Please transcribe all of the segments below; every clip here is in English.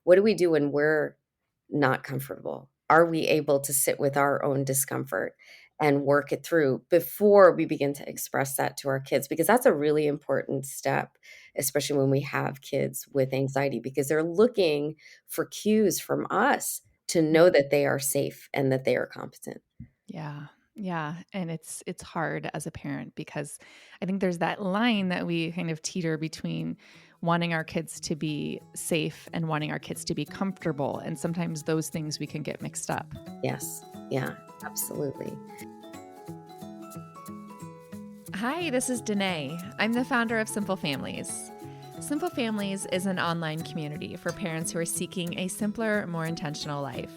What do we do when we're not comfortable? Are we able to sit with our own discomfort and work it through before we begin to express that to our kids? Because that's a really important step, especially when we have kids with anxiety, because they're looking for cues from us to know that they are safe and that they are competent. Yeah. Yeah, and it's hard as a parent because I think there's that line that we kind of teeter between wanting our kids to be safe and wanting our kids to be comfortable, and sometimes those things we can get mixed up. Yes. Yeah, absolutely. Hi, this is Danae. I'm the founder of Simple Families. Simple Families is an online community for parents who are seeking a simpler, more intentional life.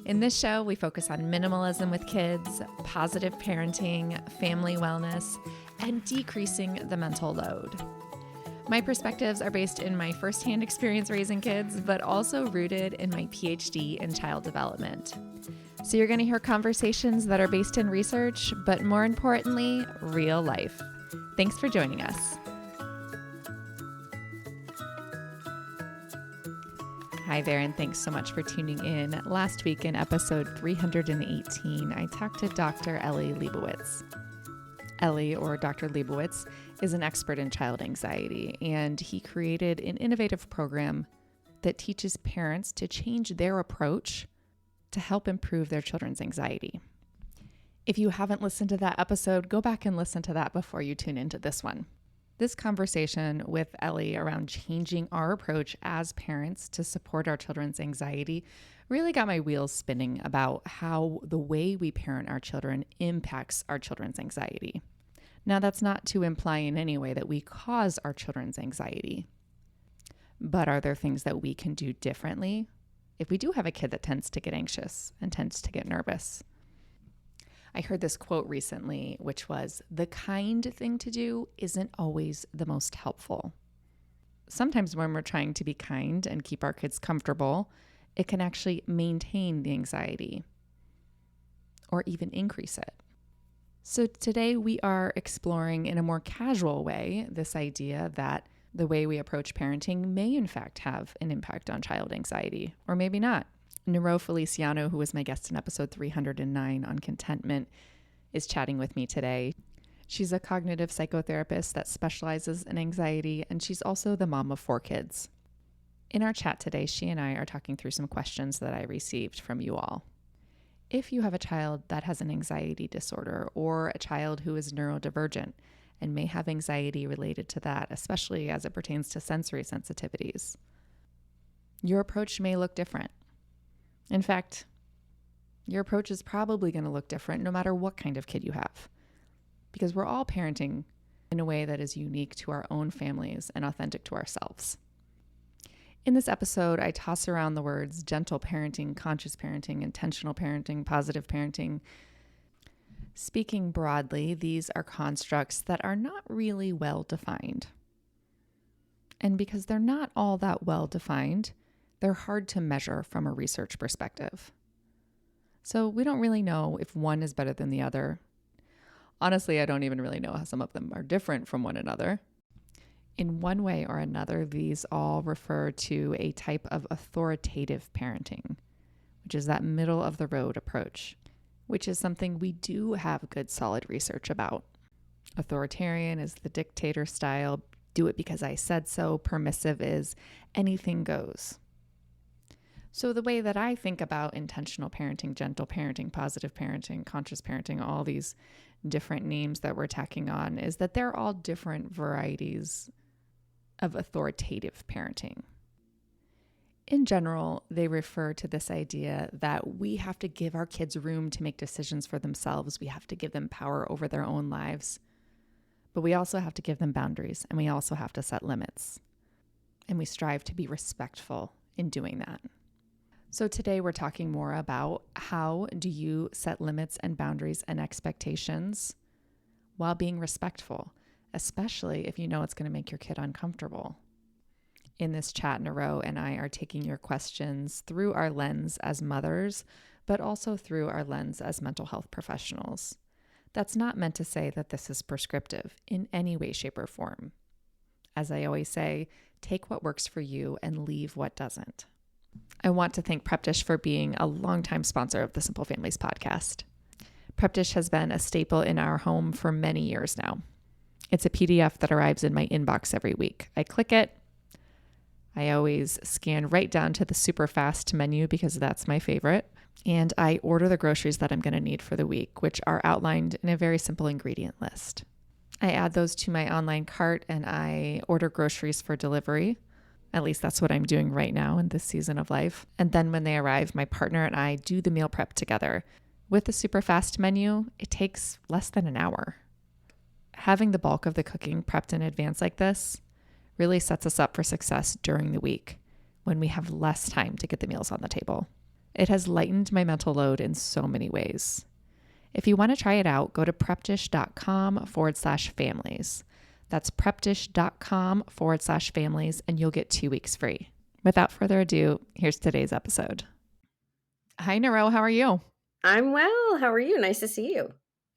In this show, we focus on minimalism with kids, positive parenting, family wellness, and decreasing the mental load. My perspectives are based in my firsthand experience raising kids, but also rooted in my PhD in child development. So you're going to hear conversations that are based in research, but more importantly, real life. Thanks for joining us. Hi there, and thanks so much for tuning in. Last week in episode 318, I talked to Dr. Eli Lebowitz. Eli, or Dr. Lebowitz, is an expert in child anxiety, and he created an innovative program that teaches parents to change their approach to help improve their children's anxiety. If you haven't listened to that episode, go back and listen to that before you tune into this one. This conversation with Eli around changing our approach as parents to support our children's anxiety really got my wheels spinning about how the way we parent our children impacts our children's anxiety. Now, that's not to imply in any way that we cause our children's anxiety, but are there things that we can do differently if we do have a kid that tends to get anxious and tends to get nervous? I heard this quote recently, which was, "The kind thing to do isn't always the most helpful." Sometimes when we're trying to be kind and keep our kids comfortable, it can actually maintain the anxiety or even increase it. So today we are exploring in a more casual way this idea that the way we approach parenting may in fact have an impact on child anxiety, or maybe not. Niro Feliciano, who was my guest in episode 309 on contentment, is chatting with me today. She's a cognitive psychotherapist that specializes in anxiety, and she's also the mom of 4 kids. In our chat today, she and I are talking through some questions that I received from you all. If you have a child that has an anxiety disorder or a child who is neurodivergent and may have anxiety related to that, especially as it pertains to sensory sensitivities, your approach may look different. In fact, your approach is probably going to look different no matter what kind of kid you have, because we're all parenting in a way that is unique to our own families and authentic to ourselves. In this episode, I toss around the words gentle parenting, conscious parenting, intentional parenting, positive parenting. Speaking broadly, these are constructs that are not really well defined. And because they're not all that well defined, they're hard to measure from a research perspective. So we don't really know if one is better than the other. Honestly, I don't even really know how some of them are different from one another. In one way or another, these all refer to a type of authoritative parenting, which is that middle of the road approach, which is something we do have good solid research about. Authoritarian is the dictator style, do it because I said so. Permissive is anything goes. So the way that I think about intentional parenting, gentle parenting, positive parenting, conscious parenting, all these different names that we're tacking on, is that they're all different varieties of authoritative parenting. In general, they refer to this idea that we have to give our kids room to make decisions for themselves. We have to give them power over their own lives. But we also have to give them boundaries, and we also have to set limits. And we strive to be respectful in doing that. So today we're talking more about how do you set limits and boundaries and expectations while being respectful, especially if you know it's going to make your kid uncomfortable. In this chat, Niro and I are taking your questions through our lens as mothers, but also through our lens as mental health professionals. That's not meant to say that this is prescriptive in any way, shape, or form. As I always say, Take what works for you and leave what doesn't. I want to thank PrepDish for being a longtime sponsor of the Simple Families podcast. PrepDish has been a staple in our home for many years now. It's a PDF that arrives in my inbox every week. I click it. I always scan right down to the super fast menu because that's my favorite. And I order the groceries that I'm going to need for the week, which are outlined in a very simple ingredient list. I add those to my online cart and I order groceries for delivery. At least that's what I'm doing right now in this season of life. And then when they arrive, my partner and I do the meal prep together. With the super fast menu, it takes less than an hour. Having the bulk of the cooking prepped in advance like this really sets us up for success during the week when we have less time to get the meals on the table. It has lightened my mental load in so many ways. If you want to try it out, go to prepdish.com/families. That's prepdish.com/families, and you'll get 2 weeks free. Without further ado, here's today's episode. Hi, Niro. How are you? I'm well. How are you? Nice to see you.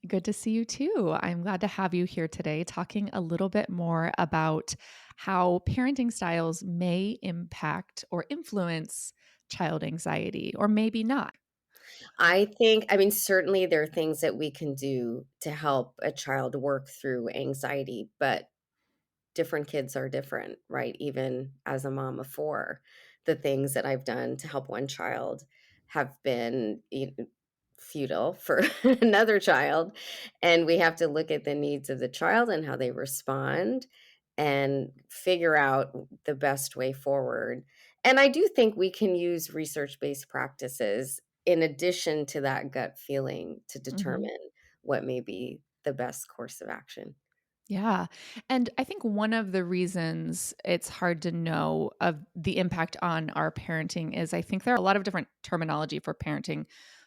Good to see you too. I'm glad to have you here today talking a little bit more about how parenting styles may impact or influence child anxiety, or maybe not. I mean, certainly there are things that we can do to help a child work through anxiety, but different kids are different, right? Even as a mom of four, the things that I've done to help one child have been futile for another child. And we have to look at the needs of the child and how they respond and figure out the best way forward. And I do think we can use research based practices in addition to that gut feeling to Mhm. determine what may be the best course of action. Yeah. And I think one of the reasons it's hard to know of the impact on our parenting is I think there are a lot of different terminology for parenting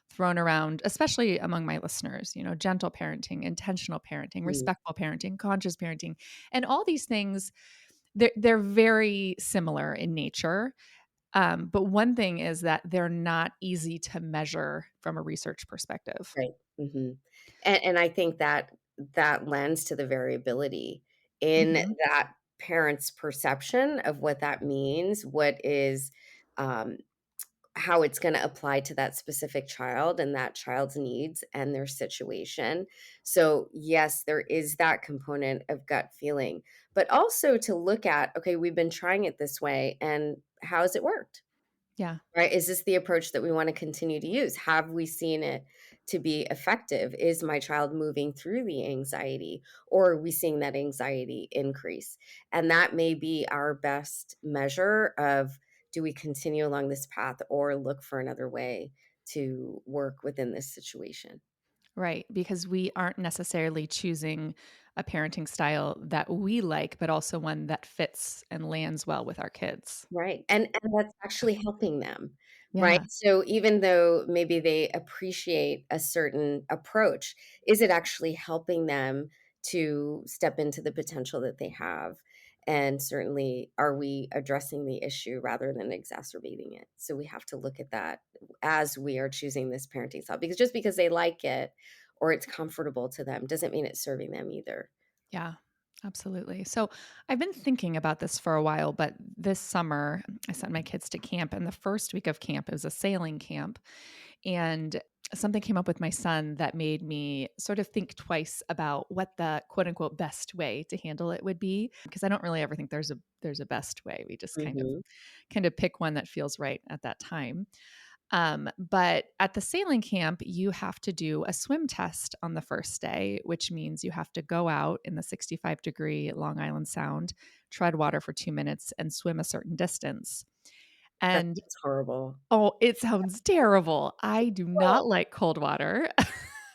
thrown around, especially among my listeners, gentle parenting, intentional parenting, Mm, respectful parenting, conscious parenting. And all these things, they're very similar in nature. But one thing is that they're not easy to measure from a research perspective. right. And I think that that lends to the variability in Hmm. that parent's perception of what that means, what is, um, how it's gonna apply to that specific child and that child's needs and their situation. So, yes, there is that component of gut feeling, but also to look at, okay, we've been trying it this way, and how has it worked? Yeah. Right? Is this the approach that we wanna continue to use? Have we seen it to be effective? Is my child moving through the anxiety, or are we seeing that anxiety increase? And that may be our best measure of, do we continue along this path or look for another way to work within this situation? Right, because we aren't necessarily choosing a parenting style that we like, but also one that fits and lands well with our kids. Right, and that's actually helping them, right? Yeah, So even though maybe they appreciate a certain approach, is it actually helping them to step into the potential that they have? And certainly, are we addressing the issue rather than exacerbating it? So we have to look at that as we are choosing this parenting style, because just because they like it or it's comfortable to them doesn't mean it's serving them either. yeah, absolutely. So I've been thinking about this for a while, but this summer I sent my kids to camp, and the first week of camp, it was a sailing camp. And something came up with my son that made me sort of think twice about what the quote unquote best way to handle it would be, because I don't really ever think there's a best way. We just Mhm. kind of pick one that feels right at that time. But at the sailing camp, you have to do a swim test on the first day, which means you have to go out in the 65-degree Long Island Sound, tread water for 2 minutes, and swim a certain distance. That And sounds horrible. oh, it sounds terrible. I do Oh, not like cold water.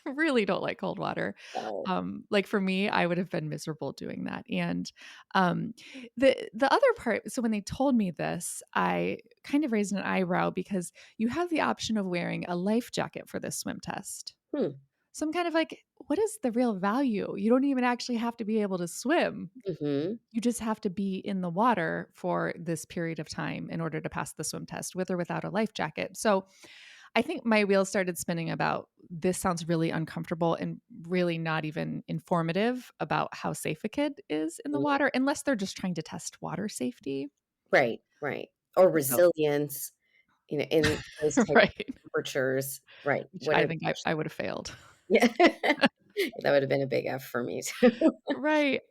Really don't like cold water. no. Like for me, I would have been miserable doing that. And um, the other part, so when they told me this, I kind of raised an eyebrow because you have the option of wearing a life jacket for this swim test. Hmm. So I'm kind of like, what is the real value? You don't even actually have to be able to swim. Mhm. You just have to be in the water for this period of time in order to pass the swim test with or without a life jacket. So I think my wheels started spinning about this sounds really uncomfortable and really not even informative about how safe a kid is in the Mhm. water, unless they're just trying to test water safety. Right, right. Or So resilience, in those type of right, temperatures. Right. which What I are think I would have failed. Yeah. That would have been a big F for me too. Right.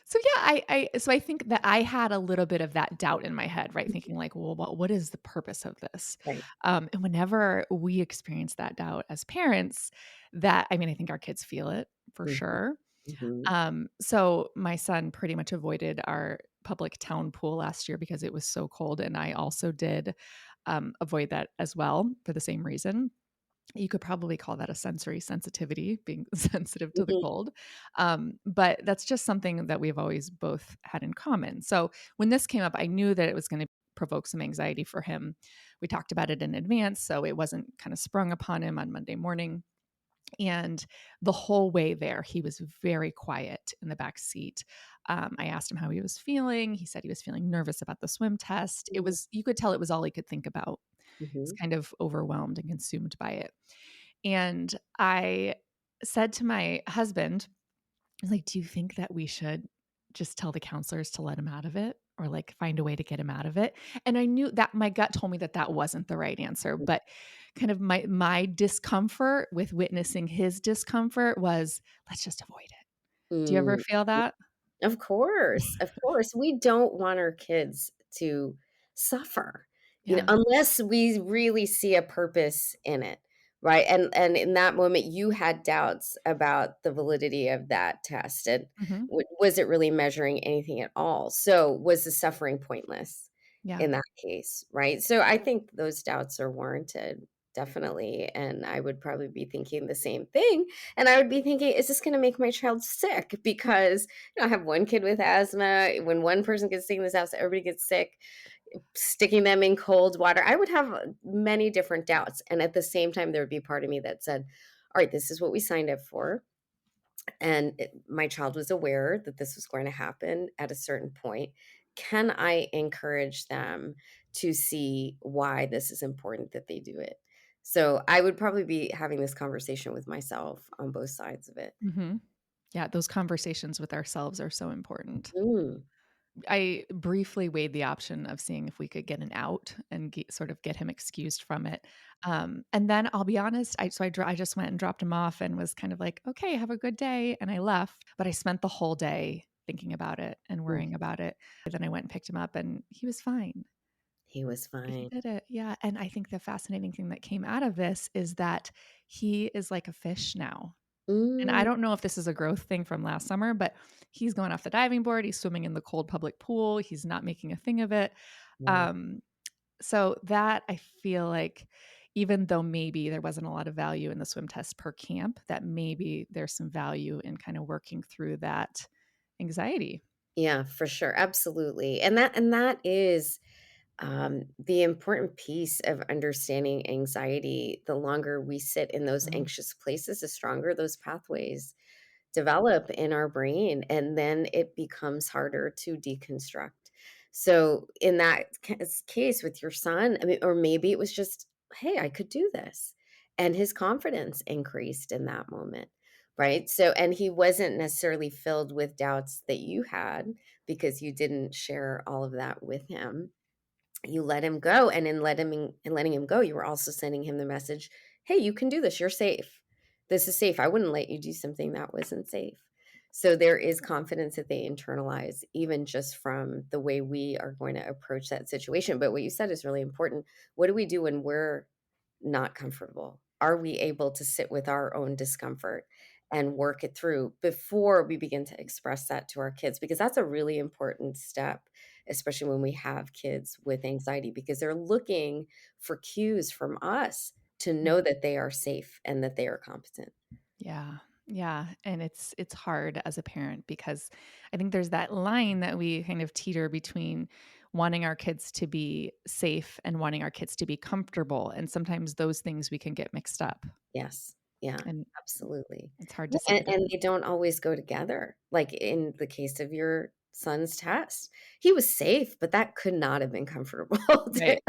So yeah, I think that I had a little bit of that doubt in my head, right? Thinking like, well, what is the purpose of this? Right. And whenever we experience that doubt as parents, that I mean, I think our kids feel it for Mhm, sure. mhm, So my son pretty much avoided our public town pool last year because it was so cold, and I also did avoid that as well for the same reason. You could probably call that a sensory sensitivity, being sensitive to the mhm, cold. But that's just something that we've always both had in common. So when this came up, I knew that it was going to provoke some anxiety for him. We talked about it in advance, so it wasn't kind of sprung upon him on Monday morning. And the whole way there, he was very quiet in the back seat. I asked him how he was feeling. He said he was feeling nervous about the swim test. It mhm, was, you could tell it was all he could think about. He's mhm, kind of overwhelmed and consumed by it. And I said to my husband, I was like, "Do you think that we should just tell the counselors to let him out of it or like find a way to get him out of it?" And I knew that my gut told me that that wasn't the right answer, mhm. but kind of my discomfort with witnessing his discomfort was, let's just avoid it. Do you ever Mm. feel that? Of course, of course. We don't want our kids to suffer, Yeah. unless we really see a purpose in it, right? And in that moment, you had doubts about the validity of that test, and Mhm. was it really measuring anything at all? So, was the suffering pointless Yeah. in that case, right? So, I think those doubts are warranted, definitely, and I would probably be thinking the same thing, and I would be thinking, "Is this gonna make my child sick?" Because I have one kid with asthma. When one person gets sick in this house, everybody gets sick. Sticking them in cold water, I would have many different doubts. And at the same time, there would be part of me that said, all right, this is what we signed up for. And my child was aware that this was going to happen at a certain point. Can I encourage them to see why this is important that they do it? So I would probably be having this conversation with myself on both sides of it. Mhm. Yeah, those conversations with ourselves are so important. Mm, I briefly weighed the option of seeing if we could get an out and sort of get him excused from it. And then I'll be honest, I just went and dropped him off and was kind of like, okay, have a good day. And I left, but I spent the whole day thinking about it and mm. worrying about it. And then I went and picked him up and he was fine. He was He fine. did it. Yeah. And I think the fascinating thing that came out of this is that he is like a fish now. And I Mm, don't know if this is a growth thing from last summer, but he's going off the diving board. He's swimming in the cold public pool. He's not making a thing of it. right. Um, so that I feel like even though maybe there wasn't a lot of value in the swim test per camp, that maybe there's some value in kind of working through that anxiety. Yeah, for sure. Absolutely. And that is the important piece of understanding anxiety. The longer we sit in those Mhm. anxious places, the stronger those pathways develop in our brain, and then it becomes harder to deconstruct. So, in that case with your son, I mean, or maybe it was just, hey, I could do this. And his confidence increased in that moment. Right. So, and he wasn't necessarily filled with doubts that you had because you didn't share all of that with him. You let him go, and in letting him go, you were also sending him the message, "Hey, you can do this, you're safe. This is safe. I wouldn't let you do something that wasn't safe." So there is confidence that they internalize even just from the way we are going to approach that situation, but what you said is really important. What do we do when we're not comfortable? Are we able to sit with our own discomfort and work it through before we begin to express that to our kids? Because that's a really important step, especially when we have kids with anxiety, because they're looking for cues from us to know that they are safe and that they are competent. Yeah. Yeah, and it's hard as a parent because I think there's that line that we kind of teeter between wanting our kids to be safe and wanting our kids to be comfortable, and sometimes those things we can get mixed up, Yes. Yeah, and absolutely. it's hard to Yeah, see the and difference. they don't always go together. Like in the case of your son's test, he was safe, but that could not have been comfortable to Right.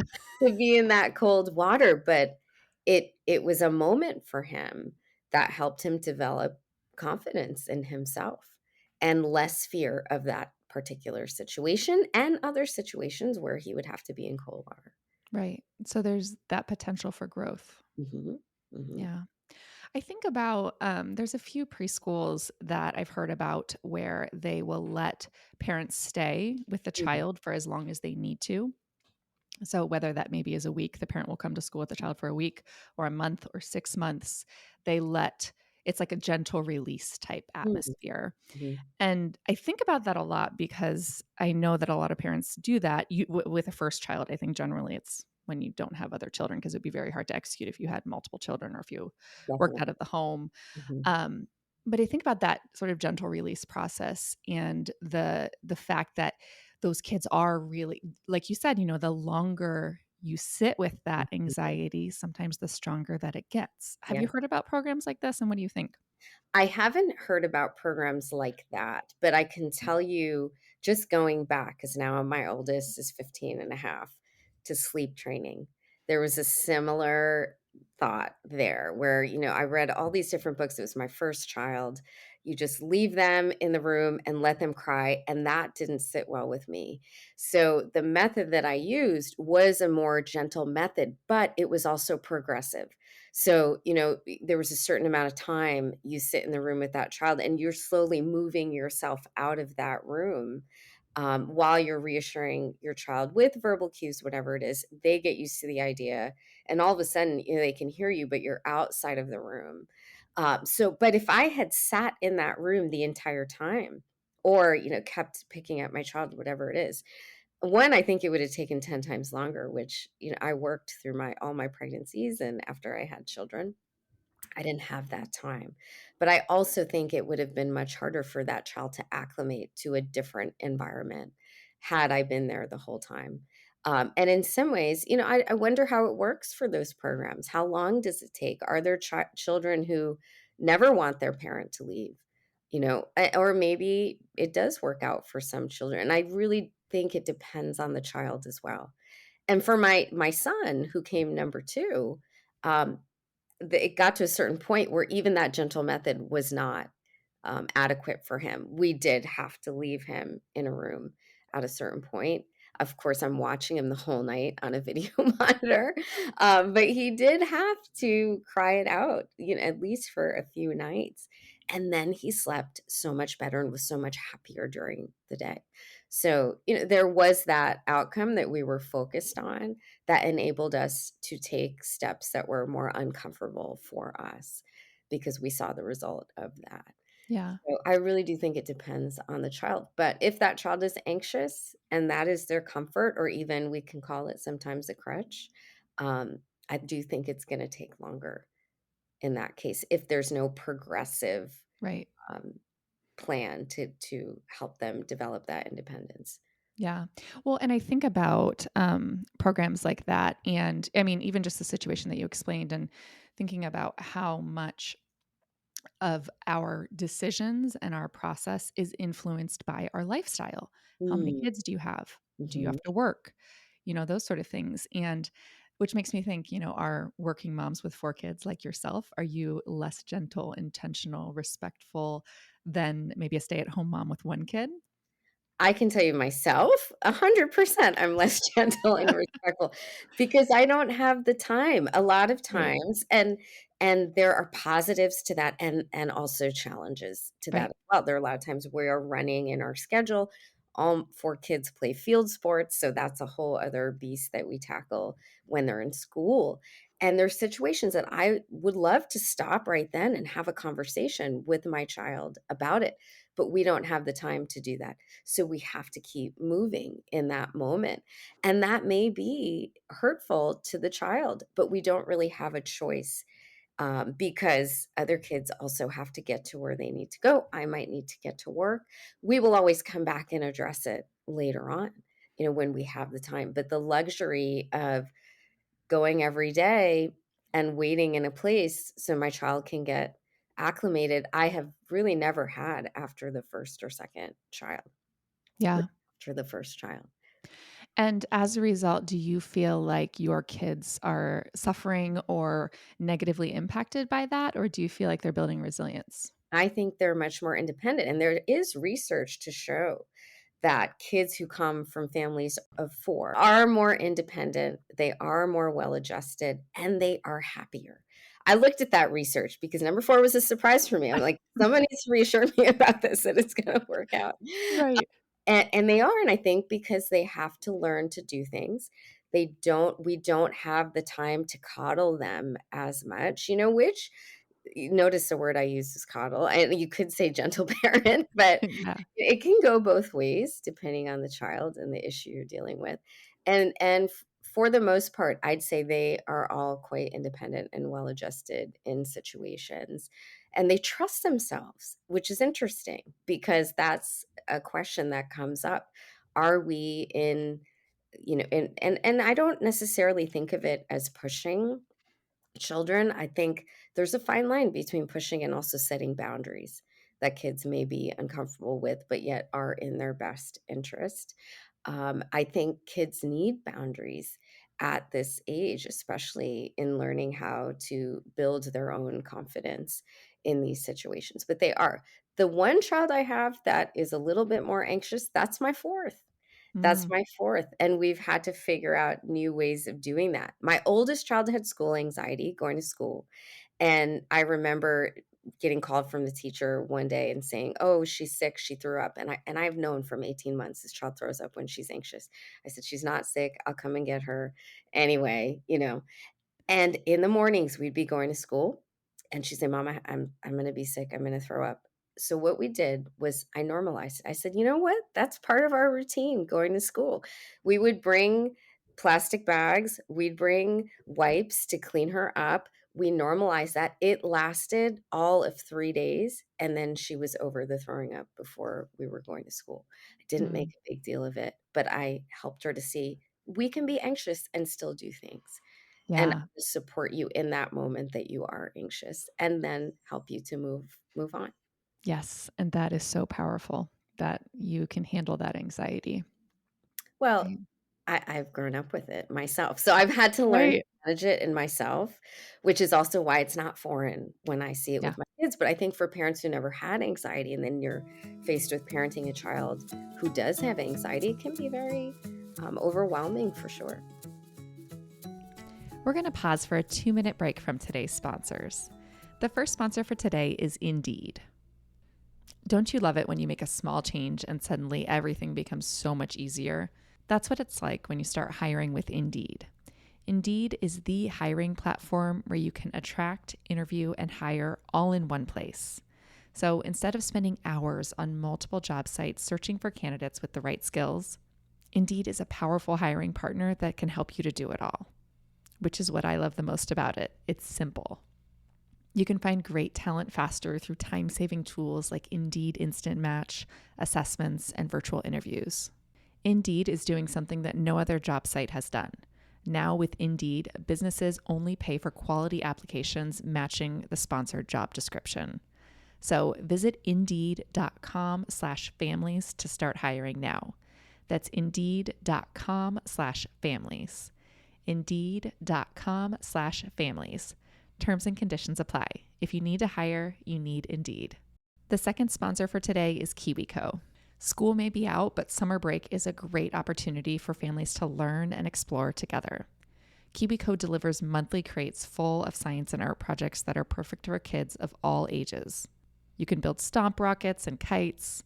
to be in that cold water, but it was a moment for him that helped him develop confidence in himself and less fear of that particular situation and other situations where he would have to be in cold water. Right. So there's that potential for growth. Mhm, mhm, Yeah. I think about there's a few preschools that I've heard about where they will let parents stay with the mhm, child for as long as they need to. So whether that maybe is a week, the parent will come to school with the child for a week or a month or 6 months, they let it's like a gentle release type mhm, atmosphere. mhm. And I think about that a lot because I know that a lot of parents do that with a first child. I think generally it's when you don't have other children because it'd be very hard to execute if you had multiple children or if you worked Definitely. out of the home. Mhm, Um, but I think about that sort of gentle release process and the fact that those kids are really, like you said, the longer you sit with that mhm. anxiety, sometimes the stronger that it gets. Have Yeah. you heard about programs like this? And what do you think? I haven't heard about programs like that, but I can tell you just going back, because now my oldest is 15 and a half, to sleep training. There was a similar thought there where, I read all these different books. It was my first child. You just leave them in the room and let them cry. And that didn't sit well with me. So the method that I used was a more gentle method, but it was also progressive. So, there was a certain amount of time you sit in the room with that child and you're slowly moving yourself out of that room while you're reassuring your child with verbal cues, whatever it is. They get used to the idea. And all of a sudden, they can hear you, but you're outside of the room. But if I had sat in that room the entire time, or kept picking at my child, whatever it is, one, I think it would have taken 10 times longer, which, I worked through my all my pregnancies and after I had children. I didn't have that time. But I also think it would have been much harder for that child to acclimate to a different environment had I been there the whole time. And in some ways, I wonder how it works for those programs. How long does it take? Are there children who never want their parent to leave? Or maybe it does work out for some children. And I really think it depends on the child as well. And for my son who came number two, um, it got to a certain point where even that gentle method was not adequate for him. We did have to leave him in a room at a certain point. Of course, I'm watching him the whole night on a video monitor, but he did have to cry it out, at least for a few nights. And then he slept so much better and was so much happier during the day. So, there was that outcome that we were focused on that enabled us to take steps that were more uncomfortable for us because we saw the result of that. Yeah. So I really do think it depends on the child, but if that child is anxious and that is their comfort, or even we can call it sometimes a crutch, um, I do think it's gonna take longer in that case if there's no progressive, Right. um, plan to help them develop that independence. Yeah. Well, and I think about programs like that. And I mean, even just the situation that you explained, and thinking about how much of our decisions and our process is influenced by our lifestyle. How many Mm, kids do you have? Do you mhm. have to work? Those sort of things. And which makes me think, are working moms with 4 kids like yourself, are you less gentle, intentional, respectful than maybe a stay at home mom with 1 kid? I can tell you myself, 100% I'm less gentle and respectful because I don't have the time a lot of Right. times, and there are positives to that and also challenges to that Right. as well. There are a lot of times we are running in our schedule. All 4 kids play field sports, so that's a whole other beast that we tackle when they're in school, and there's situations that I would love to stop right then and have a conversation with my child about it, but we don't have the time to do that. So we have to keep moving in that moment. And that may be hurtful to the child, but we don't really have a choice because other kids also have to get to where they need to go. I might need to get to work. We will always come back and address it later on, when we have the time. But the luxury of going every day and waiting in a place so my child can get acclimated, I have really never had after the first or second child. Yeah. After the first child. And as a result, do you feel like your kids are suffering or negatively impacted by that? Or do you feel like they're building resilience? I think they're much more independent, and there is research to show that kids who come from families of 4 are more independent, they are more well-adjusted, and they are happier. I looked at that research because number 4 was a surprise for me. I'm like, "Someone needs to reassure me about this, that it's gonna work out." Right. And they are, and I think because they have to learn to do things. We don't have the time to coddle them as much, which you notice the word I use is coddle, and you could say gentle parent, but Yeah. it can go both ways depending on the child and the issue you're dealing with. And for the most part, I'd say they are all quite independent and well-adjusted in situations, and they trust themselves, which is interesting because that's a question that comes up. Are we in, and I don't necessarily think of it as pushing children. I think there's a fine line between pushing and also setting boundaries that kids may be uncomfortable with, but yet are in their best interest. I think kids need boundaries at this age, especially in learning how to build their own confidence in these situations. But they are. The one child I have that is a little bit more anxious, that's my fourth. That's Mm. my 4th, and we've had to figure out new ways of doing that. My oldest child had school anxiety going to school, and I remember getting called from the teacher one day and saying, "Oh, she's sick, she threw up." And I've known from 18 months this child throws up when she's anxious. I said, "She's not sick, I'll come and get her anyway." And in the mornings, we'd be going to school, and she'd say, "Mama, I'm gonna be sick, I'm gonna throw up." So what we did was I normalized it. I said, "You know what? That's part of our routine going to school." We would bring plastic bags, we'd bring wipes to clean her up. We normalized that. It lasted all of 3 days, and then she was over the throwing up before we were going to school. I didn't make Mm. a big deal of it, but I helped her to see we can be anxious and still do things and Yeah. support you in that moment that you are anxious and then help you to move on. Yes. And that is so powerful that you can handle that anxiety. Well, Right. I've grown up with it myself, so I've had to learn to Right. manage it in myself, which is also why it's not foreign when I see it Yeah. with my kids, but I think for parents who never had anxiety and then you're faced with parenting a child who does have anxiety, it can be very, overwhelming for sure. We're going to pause for a 2-minute break from today's sponsors. The first sponsor for today is Indeed. Don't you love it when you make a small change and suddenly everything becomes so much easier? That's what it's like when you start hiring with Indeed. Indeed is the hiring platform where you can attract, interview, and hire all in one place. So instead of spending hours on multiple job sites searching for candidates with the right skills, Indeed is a powerful hiring partner that can help you to do it all, which is what I love the most about it. It's simple. You can find great talent faster through time-saving tools like Indeed Instant Match, assessments, and virtual interviews. Indeed is doing something that no other job site has done. Now with Indeed, businesses only pay for quality applications matching the sponsored job description. So visit indeed.com/families to start hiring now. That's indeed.com/families. Indeed.com/families. Terms and conditions apply. If you need to hire, you need Indeed. The second sponsor for today is KiwiCo. School may be out, but summer break is a great opportunity for families to learn and explore together. KiwiCo delivers monthly crates full of science and art projects that are perfect for kids of all ages. You can build stomp rockets and kites,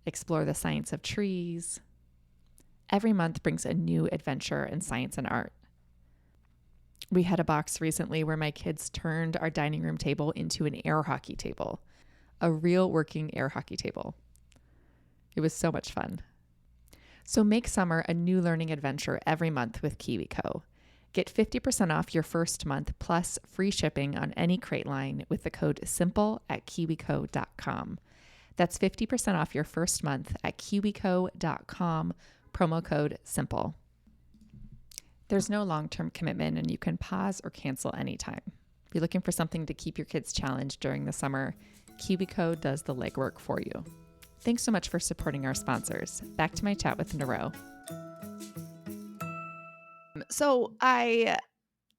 explore the science of trees. Every month brings a new adventure in science and art. We had a box recently where my kids turned our dining room table into an air hockey table, a real working air hockey table. It was so much fun. So make summer a new learning adventure every month with KiwiCo. Get 50% off your first month plus free shipping on any crate line with the code SIMPLE at kiwico.com. That's 50% off your first month at kiwico.com, promo code SIMPLE. There's no long-term commitment and you can pause or cancel anytime. If you're looking for something to keep your kids challenged during the summer, KiwiCo does the legwork for you. Thanks so much for supporting our sponsors. Back to my chat with Niro. So I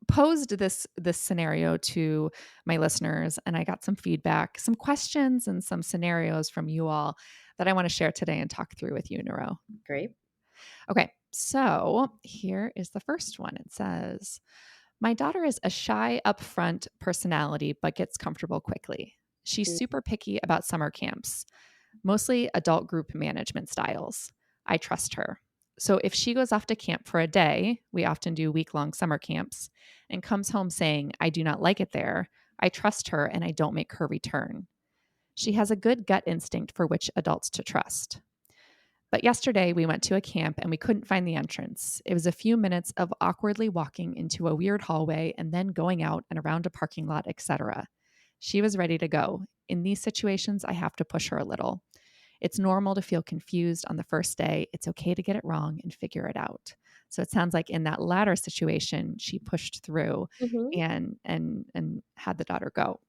posed this scenario to my listeners, and I got some feedback, some questions, and some scenarios from you all that I want to share today and talk through with you, Nero. Great. Okay, so here is the first one. It says, my daughter is a shy, upfront personality, but gets comfortable quickly. She's Mm, super picky about summer camps, mostly adult group management styles. I trust her. So if she goes off to camp for a day, we often do week-long summer camps, and comes home saying, I do not like it there, I trust her and I don't make her return. She has a good gut instinct for which adults to trust. But yesterday we went to a camp and we couldn't find the entrance. It was a few minutes of awkwardly walking into a weird hallway and then going out and around a parking lot, etc. She was ready to go. In these situations, I have to push her a little. It's normal to feel confused on the first day. It's okay to get it wrong and figure it out. So it sounds like in that latter situation, she pushed through mhm. and had the daughter go.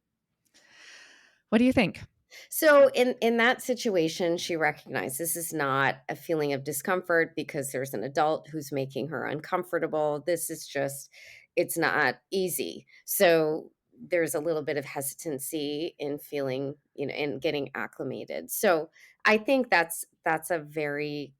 What do you think? So in that situation, she recognized this is not a feeling of discomfort because there's an adult who's making her uncomfortable. This is just it's not easy. So there's a little bit of hesitancy in feeling, in getting acclimated. So I think that's a very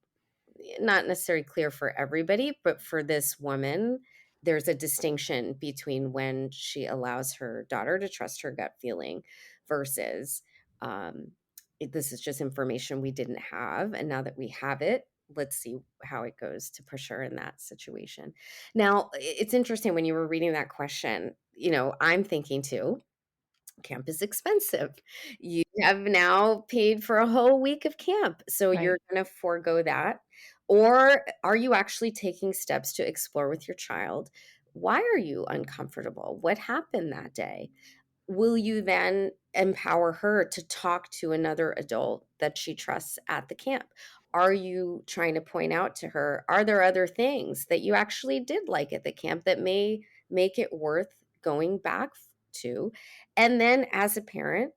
not necessarily clear for everybody, but for this woman, there's a distinction between when she allows her daughter to trust her gut feeling versus um, this is just information we didn't have. And now that we have it, let's see how it goes to push her in that situation. Now, it's interesting when you were reading that question, I'm thinking too, camp is expensive. You have now paid for a whole week of camp, so Right. you're gonna forego that. Or are you actually taking steps to explore with your child? Why are you uncomfortable? What happened that day? Will you then empower her to talk to another adult that she trusts at the camp? Are you trying to point out to her, are there other things that you actually did like at the camp that may make it worth going back to? And then as a parent,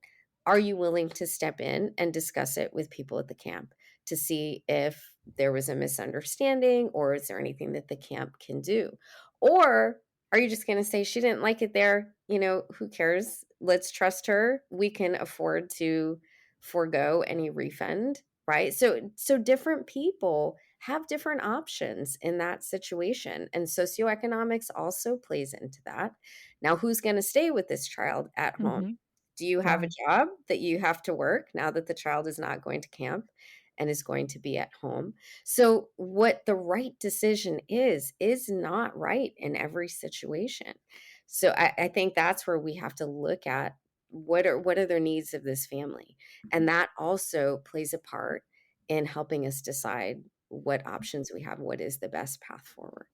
are you willing to step in and discuss it with people at the camp to see if there was a misunderstanding or is there anything that the camp can do? Or are you just gonna say, "She didn't like it there, who cares? Let's trust her. We can afford to forego any refund," right? So different people have different options in that situation, and socioeconomics also plays into that. Now, who's gonna stay with this child at home? Mm-hmm. Do you have Yeah. a job that you have to work now that the child is not going to camp and is going to be at home? So, what the right decision is not right in every situation. So, I think that's where we have to look at what are their needs of this family, and that also plays a part in helping us decide what options we have, what is the best path forward.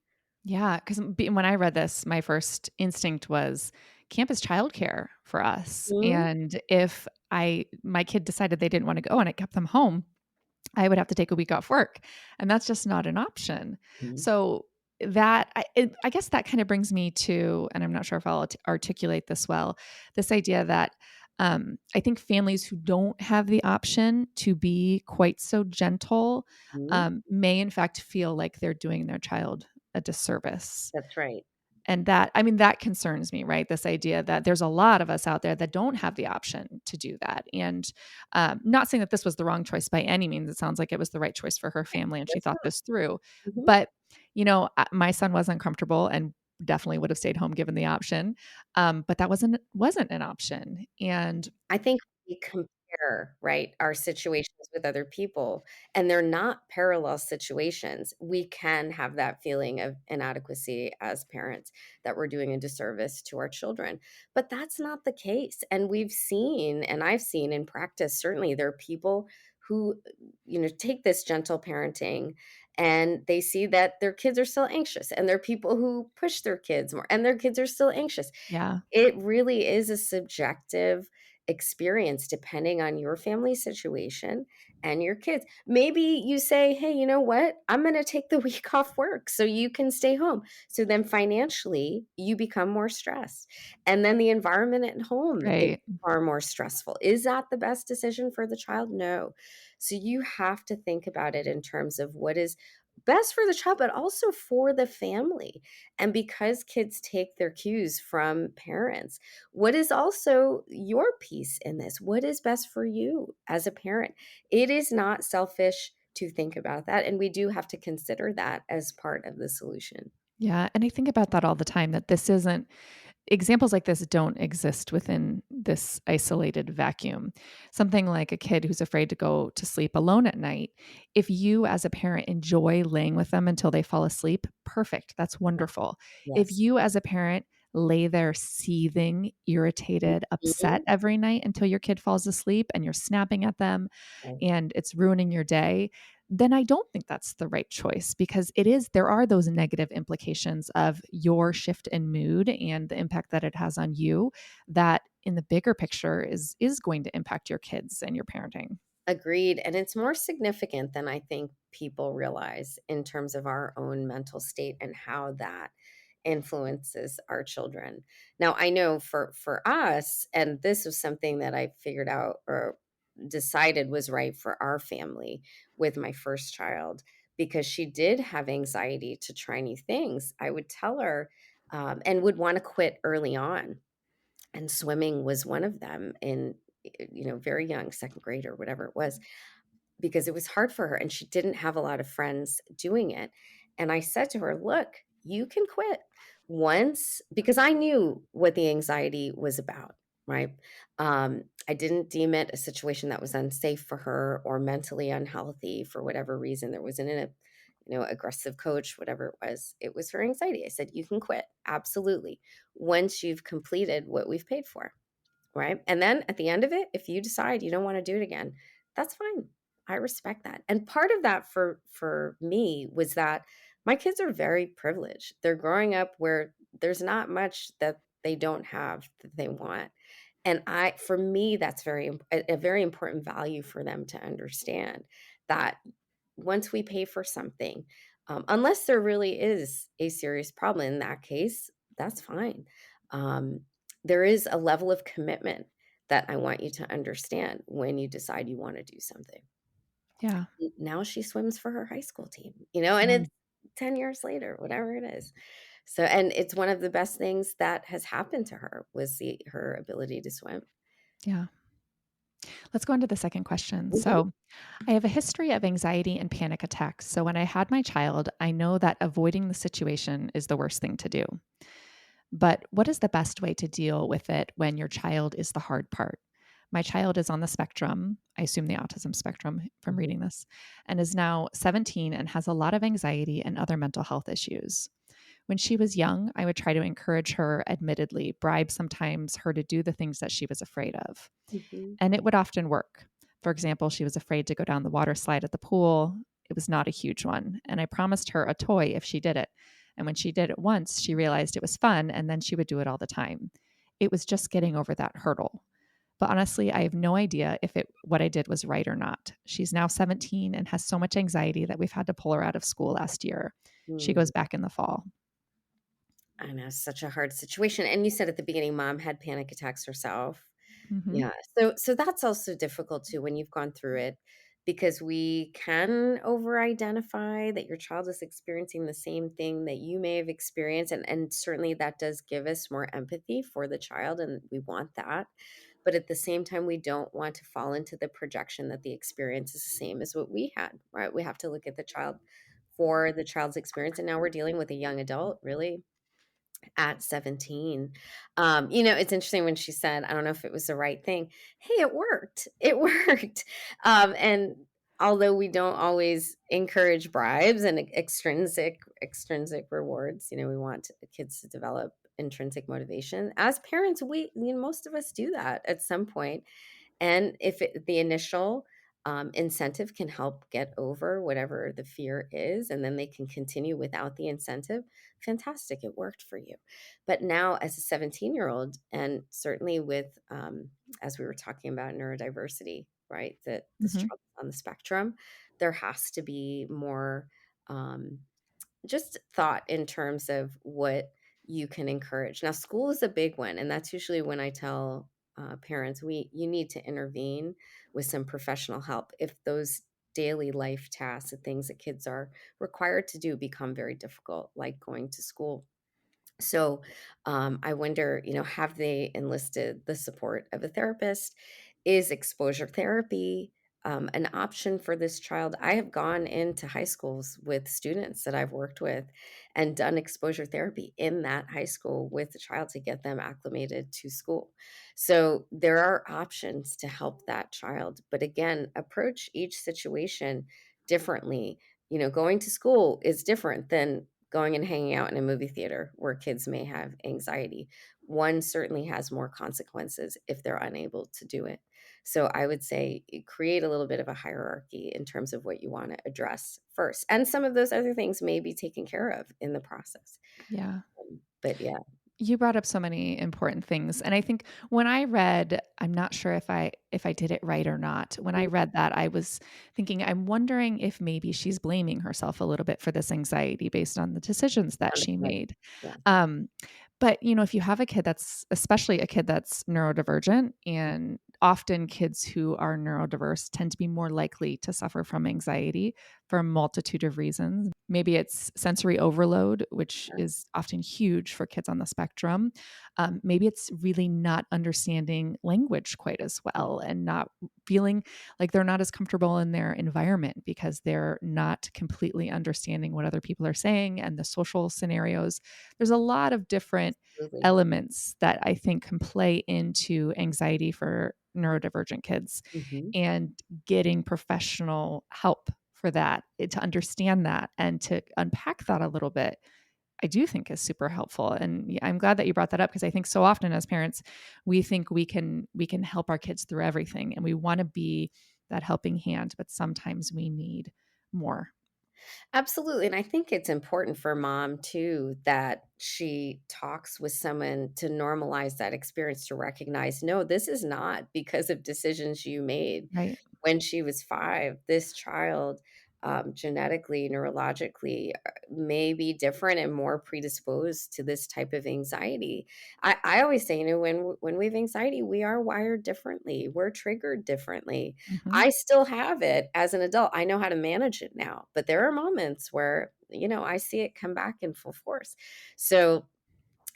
Yeah, because when I read this, my first instinct was campus childcare for us. Mhm, And if my kid decided they didn't want to go and it kept them home, I would have to take a week off work. And that's just not an option. mhm, So I guess that kind of brings me to, and I'm not sure if I'll articulate this well, this idea that I think families who don't have the option to be quite so gentle mhm. may, in fact, feel like they're doing their child a disservice. That's right. And that, I mean, that concerns me, right? This idea that there's a lot of us out there that don't have the option to do that. And not saying that this was the wrong choice by any means. It sounds like it was the right choice for her family and she That's thought this through. not. Mhm. But, my son was uncomfortable and definitely would have stayed home given the option. But that wasn't an option. And I think we compare, right, our situations with other people, and they're not parallel situations. We can have that feeling of inadequacy as parents that we're doing a disservice to our children, but that's not the case. And we've seen, and I've seen in practice, certainly there are people who, take this gentle parenting and they see that their kids are still anxious, and there are people who push their kids more, and their kids are still anxious. yeah, It really is a subjective experience depending on your family situation and your kids. Maybe you say, "Hey, you know what? I'm gonna take the week off work so you can stay home." So then financially, you become more stressed. And then the environment at home is right. far more stressful. Is that the best decision for the child? No. So you have to think about it in terms of what is best for the child, but also for the family. And because kids take their cues from parents, what is also your piece in this? What is best for you as a parent? It is not selfish to think about that. And we do have to consider that as part of the solution. Yeah, and I think about that all the time, that this isn't examples like this don't exist within this isolated vacuum. Something like a kid who's afraid to go to sleep alone at night. If you, as a parent, enjoy laying with them until they fall asleep, perfect. That's wonderful. If Yes. you, as a parent, lay there seething, irritated, upset Mhm. every night until your kid falls asleep and you're snapping at them Right. and it's ruining your day, then I don't think that's the right choice, because there are those negative implications of your shift in mood and the impact that it has on you, that in the bigger picture is going to impact your kids and your parenting. Agreed, and it's more significant than I think people realize in terms of our own mental state and how that influences our children. Now, I know for us, and this was something that I figured out or decided was right for our family with my first child, because she did have anxiety to try new things. I would tell her, and would want to quit early on, and swimming was one of them in very young, second grade or whatever it was, because it was hard for her and she didn't have a lot of friends doing it. And I said to her, "Look, you can quit once," because I knew what the anxiety was about, right? I didn't deem it a situation that was unsafe for her or mentally unhealthy for whatever reason. There wasn't aggressive coach, whatever it was. It was her anxiety. I said, "You can quit. Absolutely. Once you've completed what we've paid for." Right? And then at the end of it, if you decide you don't wanna do it again, that's fine. I respect that. And part of that for me was that my kids are very privileged. They're growing up where there's not much that they don't have that they want. And I for me, that's a very important value for them to understand, that once we pay for something, unless there really is a serious problem, in that case, that's fine. Um, there is a level of commitment that I want you to understand when you decide you wanna do something. Yeah. Now she swims for her high school team, and Um, it's 10 years later, whatever it is. So and it's one of the best things that has happened to her was her ability to swim. yeah. Let's go on to the second question. Mhm, So, I have a history of anxiety and panic attacks. So, when I had my child, I know that avoiding the situation is the worst thing to do. But what is the best way to deal with it when your child is the hard part? My child is on the spectrum, I assume the autism spectrum from mhm, reading this, and is now 17 and has a lot of anxiety and other mental health issues. When she was young, I would try to encourage her, admittedly, bribe sometimes her to do the things that she was afraid of. mhm, And it would often work. For example, she was afraid to go down the water slide at the pool. It was not a huge one. And I promised her a toy if she did it. And when she did it once, she realized it was fun, and then she would do it all the time. It was just getting over that hurdle. But honestly, I have no idea if what I did was right or not. She's now 17 and has so much anxiety that we've had to pull her out of school last year. She mm. goes back in the fall. I know, such a hard situation, and you said at the beginning mom had panic attacks herself. Hmm. Yeah, so that's also difficult too when you've gone through it, because we can over-identify that your child is experiencing the same thing that you may have experienced, and certainly that does give us more empathy for the child, and we want that, but at the same time, we don't want to fall into the projection that the experience is the same as what we had, right? We have to look at the child for the child's experience, and now we're dealing with a young adult, really, at 17. It's interesting when she said, I don't know if it was the right thing. Hey, it worked. It worked. And although we don't always encourage bribes and extrinsic rewards, we want kids to develop intrinsic motivation. As parents, most of us do that at some point, and if the initial incentive can help get over whatever the fear is, and then they can continue without the incentive, fantastic, it worked for you. But now, as a 17-year-old, and certainly with, as we were talking about neurodiversity, right, that this Hmm. child is on the spectrum, there has to be more. Just thought in terms of what you can encourage. Now, school is a big one, and that's usually when I tell parents, you need to intervene with some professional help if those daily life tasks, the things that kids are required to do become very difficult, like going to school. So, I wonder, have they enlisted the support of a therapist? Is exposure therapy an option for this child? I have gone into high schools with students that I've worked with and done exposure therapy in that high school with the child to get them acclimated to school. So, there are options to help that child. But again, approach each situation differently. Going to school is different than going and hanging out in a movie theater where kids may have anxiety. One certainly has more consequences if they're unable to do it. So I would say create a little bit of a hierarchy in terms of what you want to address first. And some of those other things may be taken care of in the process. Yeah. But yeah. You brought up so many important things, and I think when I read, I'm not sure if I did it right or not. When I Mhm. read that, I was thinking, I'm wondering if maybe she's blaming herself a little bit for this anxiety based on the decisions that she Right. made. Yeah. Um, but if you have a kid that's, especially a kid that's neurodivergent, and often kids who are neurodiverse tend to be more likely to suffer from anxiety for a multitude of reasons. Maybe it's sensory overload, which Sure. is often huge for kids on the spectrum. Maybe it's really not understanding language quite as well and not feeling like they're not as comfortable in their environment because they're not completely understanding what other people are saying and the social scenarios. There's a lot of different Absolutely. elements that I think can play into anxiety for neurodivergent kids, Hmm. and getting professional help for that, to understand that and to unpack that a little bit, I do think is super helpful. And I'm glad that you brought that up, because I think so often as parents, we think we can help our kids through everything and we want to be that helping hand, but sometimes we need more. Absolutely. And I think it's important for mom too that she talks with someone to normalize that experience, to recognize, no, this is not because of decisions you made Right. when she was 5. This child, genetically, neurologically, may be different and more predisposed to this type of anxiety. I always say, when we have anxiety, we are wired differently. We're triggered differently. Hmm. I still have it as an adult. I know how to manage it now, but there are moments where, I see it come back in full force. So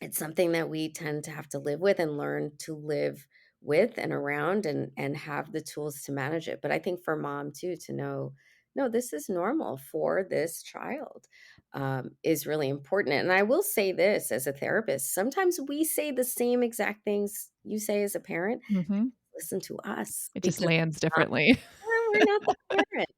it's something that we tend to have to live with and learn to live with and around and have the tools to manage it. But I think for mom too to know, no, this is normal for this child, is really important. And I will say this as a therapist, sometimes we say the same exact things you say as a parent. Hmm. Listen to us It just because lands differently. we're not the parent.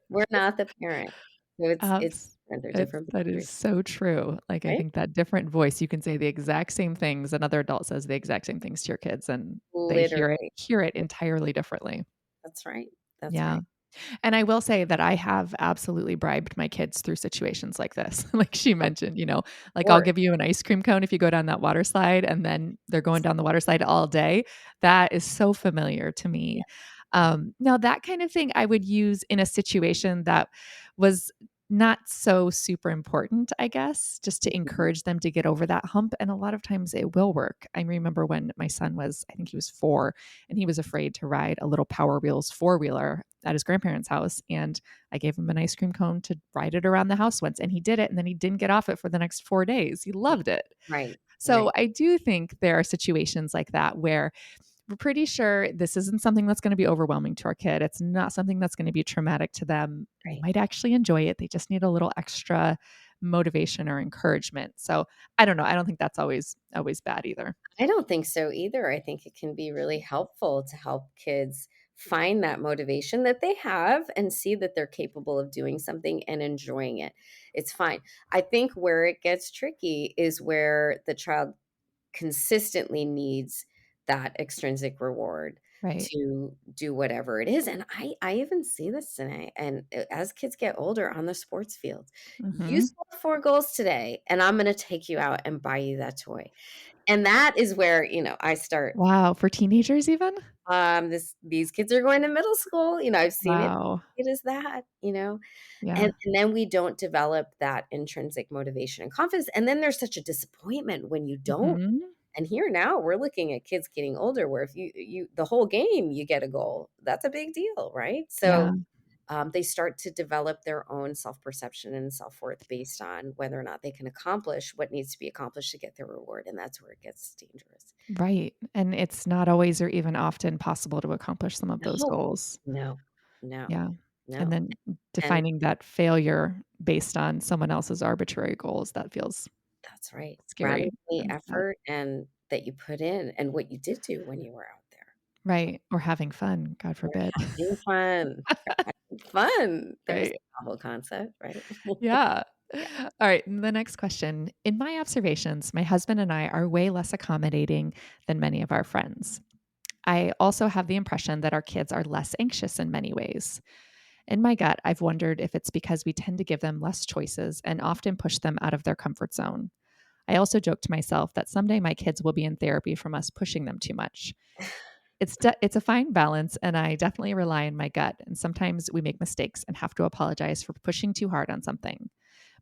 We're not the parent. So it's Abs different. They're it's different that is boundaries, so true. Like, I right? think that different voice, you can say the exact same things, another adult says the exact same things to your kids, and they hear it Literally. hear it entirely differently. That's right. That's Yeah. right. And I will say that I have absolutely bribed my kids through situations like this. Like she Of mentioned, like, I'll course. give you an ice cream cone if you go down that water slide, and then they're going down the water slide all day. That is so familiar to Yeah. me. Now that kind of thing I would use in a situation that was not so super important, I guess, just to Mhm. encourage them to get over that hump. And a lot of times it will work. I remember when my son was, I think he was 4, and he was afraid to ride a little Power Wheels 4-wheeler at his grandparents' house. And I gave him an ice cream cone to ride it around the house once. And he did it. And then he didn't get off it for the next 4 days. He Yeah. loved it. Right. So Right. I do think there are situations like that where we're pretty sure this isn't something that's going to be overwhelming to our kid. It's not something that's going to be traumatic to them. They Right. might actually enjoy it. They just need a little extra motivation or encouragement. So I don't know. I don't think that's always bad either. I don't think so either. I think it can be really helpful to help kids find that motivation that they have and see that they're capable of doing something and enjoying it. It's fine. I think where it gets tricky is where the child consistently needs that extrinsic reward Right. to do whatever it is. And I even see this today. And as kids get older on the sports field, you Hmm. scored 4 goals today, and I'm going to take you out and buy you that toy. And that is where, I start, Wow. For teenagers, even? these kids are going to middle school, I've seen it. Wow. It is that. Yeah. And then we don't develop that intrinsic motivation and confidence. And then there's such a disappointment when you don't. Hmm. And here now we're looking at kids getting older where if you the whole game you get a goal, that's a big deal, right? So Yeah. they start to develop their own self-perception and self-worth based on whether or not they can accomplish what needs to be accomplished to get their reward, and that's where it gets dangerous. Right. And it's not always or even often possible to accomplish some of those No, goals. no, no, Yeah. And no, then and defining that failure based on someone else's arbitrary goals, that feels that's right. Rather scary. than the And sad. effort and that you put in and what you did do when you were out there. Right. Or having fun, God We're forbid. having fun. We're having fun. There's Right. a novel concept, right? Yeah. Yeah. All right. The next question. In my observations, my husband and I are way less accommodating than many of our friends. I also have the impression that our kids are less anxious in many ways. In my gut, I've wondered if it's because we tend to give them less choices and often push them out of their comfort zone. I also joke to myself that someday my kids will be in therapy from us pushing them too much. It's a fine balance, and I definitely rely on my gut. And sometimes we make mistakes and have to apologize for pushing too hard on something.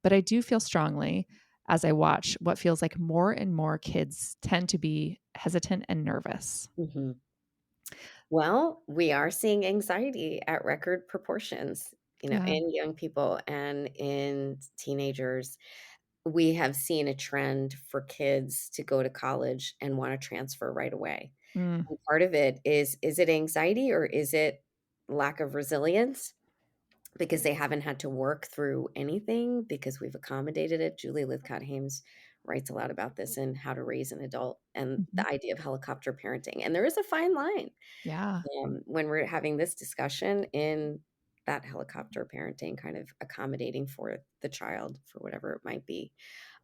But I do feel strongly as I watch what feels like more and more kids tend to be hesitant and nervous. Mhm. Well, we are seeing anxiety at record proportions, Yeah. in young people and in teenagers. We have seen a trend for kids to go to college and wanna transfer right away. Mm, And part of it is it anxiety or is it lack of resilience? Because they haven't had to work through anything because we've accommodated it. Julie Lythcott-Haims writes a lot about this in How to Raise an Adult and mhm. the idea of helicopter parenting, and there is a fine line, Yeah. when we're having this discussion in that helicopter parenting, kind of accommodating for the child for whatever it might be.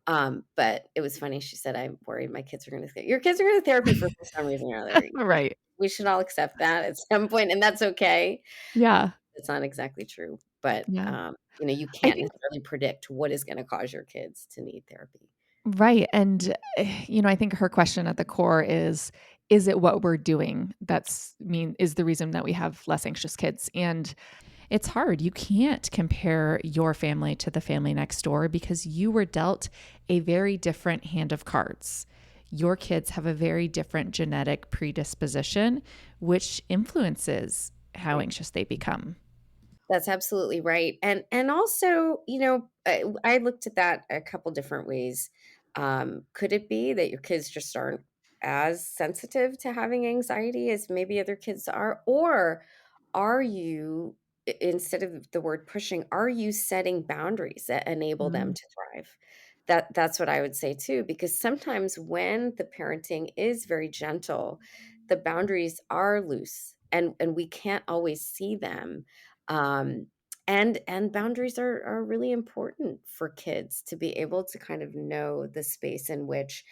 But it was funny, she said, "I'm worried my kids are gonna your kids are gonna therapy for some reason or other." Right. We should all accept that at some point, and that's okay. Yeah. It's not exactly true, but, Yeah. you I can't think necessarily predict what is gonna cause your kids to need therapy. right. And, I think her question at the core is it what we're doing is the reason that we have less anxious kids? And it's hard. You can't compare your family to the family next door because you were dealt a very different hand of cards. Your kids have a very different genetic predisposition, which influences how Right. anxious they become. That's absolutely right, and also, I looked at that a couple different ways. Could it be that your kids just aren't as sensitive to having anxiety as maybe other kids are? Or are you, instead of the word pushing, are you setting boundaries that enable them Mm, to thrive? That's what I would say too, because sometimes when the parenting is very gentle, the boundaries are loose and we can't always see them. um, and boundaries are really important for kids to be able to kind of know the space in which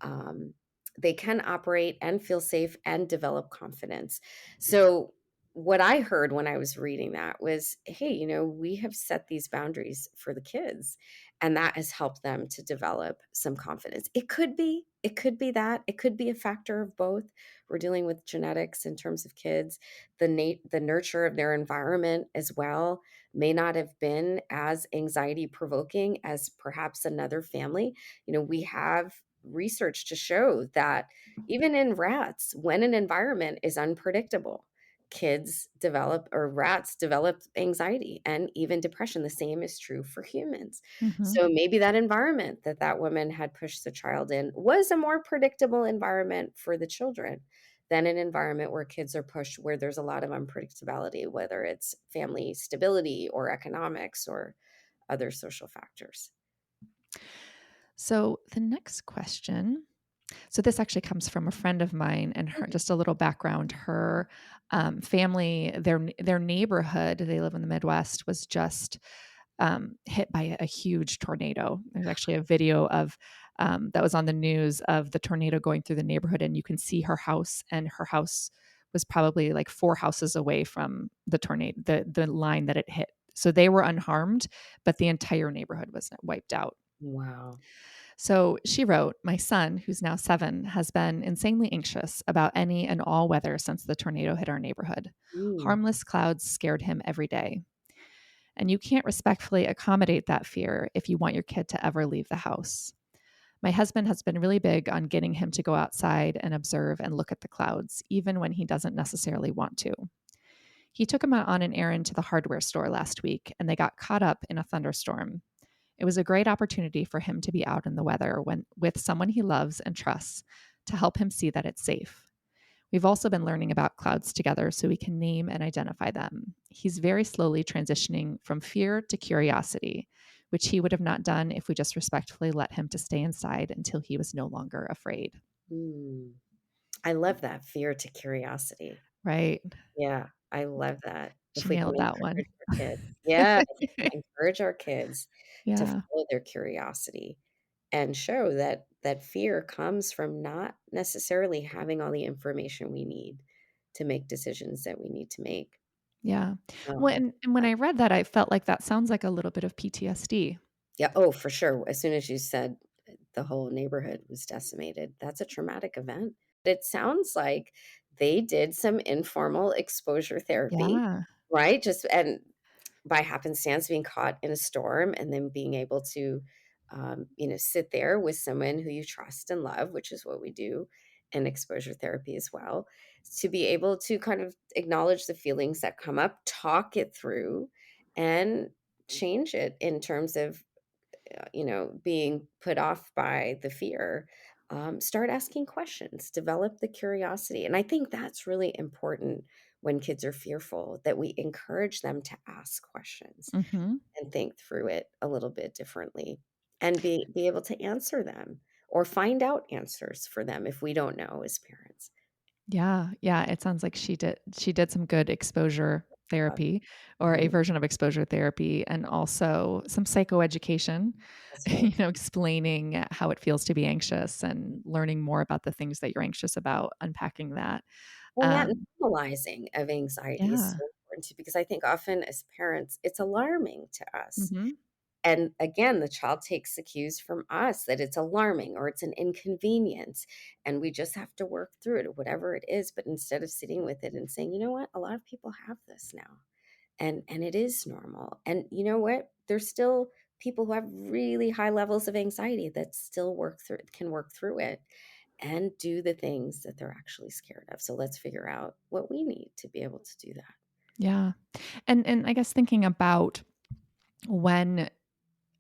um, they can operate and feel safe and develop confidence. So what I heard when I was reading that was, hey, we have set these boundaries for the kids, and that has helped them to develop some confidence. It could be that, it could be a factor of both. We're dealing with genetics in terms of kids. The nurture of their environment as well may not have been as anxiety provoking as perhaps another family. We have research to show that even in rats, when an environment is unpredictable, kids develop, or rats develop, anxiety and even depression. The same is true for humans. mhm. So maybe that environment that woman had pushed the child in was a more predictable environment for the children than an environment where kids are pushed, where there's a lot of unpredictability, whether it's family stability or economics or other social factors. So the next question. So this actually comes from a friend of mine, and her just a little background. Her family, their neighborhood, they live in the Midwest, was just hit by a huge tornado. There's actually a video of that was on the news of the tornado going through the neighborhood, and you can see her house, and her house was probably like 4 houses away from the tornado, the line that it hit. So they were unharmed, but the entire neighborhood was wiped out. Wow. So she wrote, my son, who's now 7, has been insanely anxious about any and all weather since the tornado hit our neighborhood. Mm. Harmless clouds scared him every day. And you can't respectfully accommodate that fear if you want your kid to ever leave the house. My husband has been really big on getting him to go outside and observe and look at the clouds, even when he doesn't necessarily want to. He took him out on an errand to the hardware store last week, and they got caught up in a thunderstorm. It was a great opportunity for him to be out in the weather with someone he loves and trusts to help him see that it's safe. We've also been learning about clouds together so we can name and identify them. He's very slowly transitioning from fear to curiosity, which he would have not done if we just respectfully let him to stay inside until he was no longer afraid. Mm. I love that, fear to curiosity. Right. Yeah, I love that. If She we can nailed that one. encourage our kids, yeah, if we can encourage our kids to Yeah. follow their curiosity and show that fear comes from not necessarily having all the information we need to make decisions that we need to make. Yeah. Um, When when I I read that, I felt like that sounds like a little bit of PTSD. Yeah, oh, for sure. As soon as you said the whole neighborhood was decimated, that's a traumatic event. It sounds like they did some informal exposure therapy, Yeah. right? Just and by happenstance being caught in a storm and then being able to, sit there with someone who you trust and love, which is what we do in exposure therapy as well, to be able to kind of acknowledge the feelings that come up, talk it through, and change it in terms of being put off by the fear, start asking questions, develop the curiosity. And I think that's really important when kids are fearful that we encourage them to ask questions Mhm. and think through it a little bit differently and be able to answer them or find out answers for them if we don't know as parents. Yeah, yeah, it sounds like she did some good exposure therapy or a Mhm. version of exposure therapy and also some psychoeducation, That's right. explaining how it feels to be anxious and learning more about the things that you're anxious about, unpacking that. And that Um, normalizing of anxiety is yeah. so important too, because I think often as parents, it's alarming to us. Mhm. And again, the child takes the cues from us that it's alarming or it's an inconvenience, and we just have to work through it, whatever it is. But instead of sitting with it and saying, you know what, a lot of people have this now, and it is normal. And you know what, there's still people who have really high levels of anxiety that still work through it and do the things that they're actually scared of. So let's figure out what we need to be able to do that. Yeah. And I guess thinking about when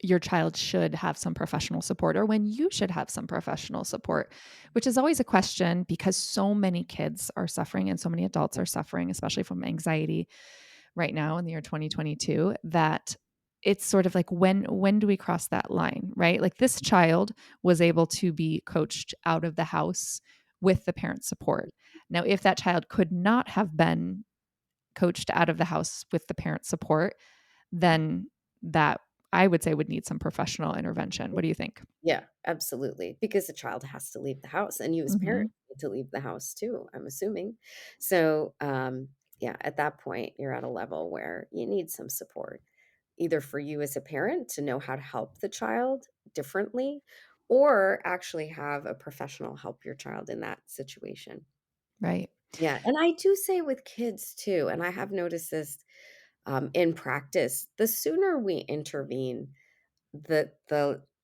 your child should have some professional support or when you should have some professional support, which is always a question because so many kids are suffering and so many adults are suffering, especially from anxiety right now in the year 2022, that it's sort of like when do we cross that line, right? Like this child was able to be coached out of the house with the parent support. Now, if that child could not have been coached out of the house with the parent support, then that I would say would need some professional intervention. What do you think? Yeah, absolutely, because the child has to leave the house, and you as Mhm. parents need to leave the house too, I'm assuming. So, yeah, at that point, you're at a level where you need some support, either for you as a parent to know how to help the child differently, or actually have a professional help your child in that situation. Right. Yeah, and I do say with kids too, and I have noticed this, in practice, the sooner we intervene, the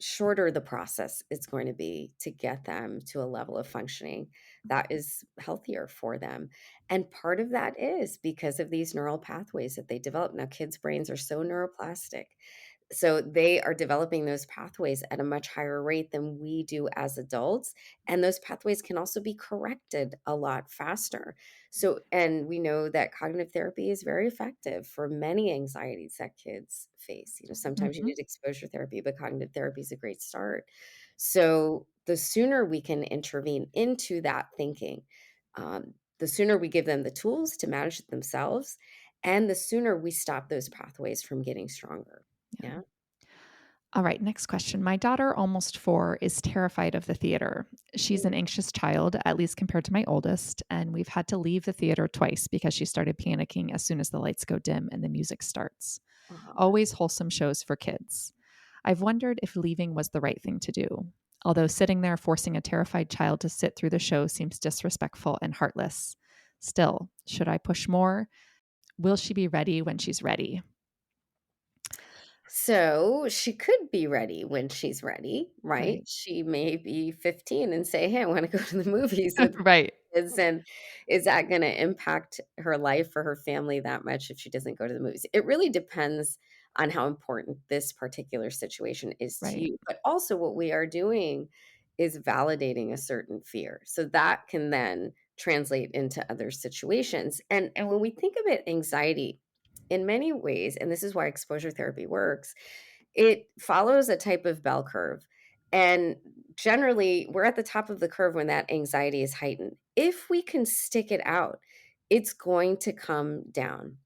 shorter the process is going to be to get them to a level of functioning that is healthier for them. And part of that is because of these neural pathways that they develop. Now, kids' brains are so neuroplastic. So they are developing those pathways at a much higher rate than we do as adults. And those pathways can also be corrected a lot faster. So, and we know that cognitive therapy is very effective for many anxieties that kids face. Sometimes you Mhm. need exposure therapy, but cognitive therapy is a great start. So, the sooner we can intervene into that thinking, the sooner we give them the tools to manage it themselves, and the sooner we stop those pathways from getting stronger. Yeah. Yeah. All right, next question. My daughter, almost 4, is terrified of the theater. She's an Mm. anxious child, at least compared to my oldest, and we've had to leave the theater twice because she started panicking as soon as the lights go dim and the music starts. Oh, Always wholesome shows for kids. I've wondered if leaving was the right thing to do. Although sitting there forcing a terrified child to sit through the show seems disrespectful and heartless. Still, should I push more? Will she be ready when she's ready? So she could be ready when she's ready, right? Right. She may be 15 and say, "Hey, I wanna go to the movies with Right. kids," and is that gonna impact her life or her family that much if she doesn't go to the movies? It really depends on how important this particular situation is to Right. you, but also what we are doing is validating a certain fear, so that can then translate into other situations, and when we think about anxiety, in many ways, and this is why exposure therapy works, it follows a type of bell curve. And generally, we're at the top of the curve when that anxiety is heightened. If we can stick it out, it's going to come down